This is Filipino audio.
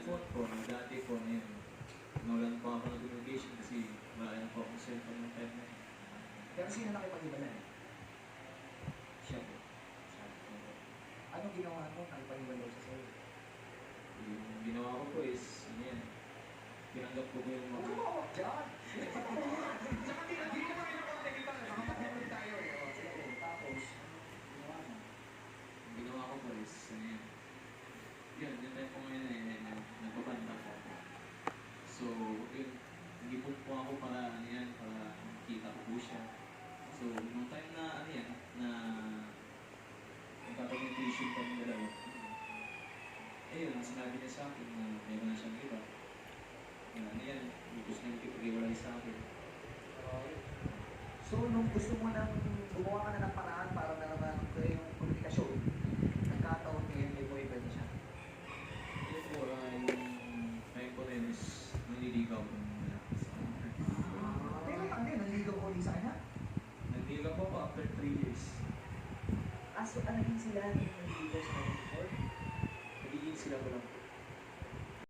phone ko, dati po na yun. Nawalan po ako ng notification kasi wala po akong cellphone ng time na yun. Pero sino nakipag-ibalay? Siya po. Anong ginawa mo nakipag-ibalay sa sa'yo? Yung ginawa ko po is, ano yan, pinanggap ko po yung mga... Oo, dyan! Saka hindi ko kayo nakontek iba, nakapag-ibalay tayo eh. O, sige, tapos, ginawa mo. Yung ginawa ko po is, ano yan, yun, yung time po ngayon eh, nagbabanda po ako. So, yun, hindi po ako para, ano yan, para makita ko po siya. So, nung time na, ano yan, na nagkapag-intuition pa ng dalawa, ayun, ang sinabi niya sa akin na mayroon na siyang iba. Ano yan, gusto niya makipag-iwalay sa akin. So, nung gusto mo nang gumawa ka na ng paraan para nalaman ko yung komunikasyon, nagkataon ngayon may boyfriend na siya. Yun po, yung time ko rin is nanliligaw ko muna sa akin. Pero ano yun, nanligaw ko ulit sa kanya? Nanliligaw ko po after 3 years. So, naging sila yung nanligaw sa kanya before? Nagiging sila ko lang po.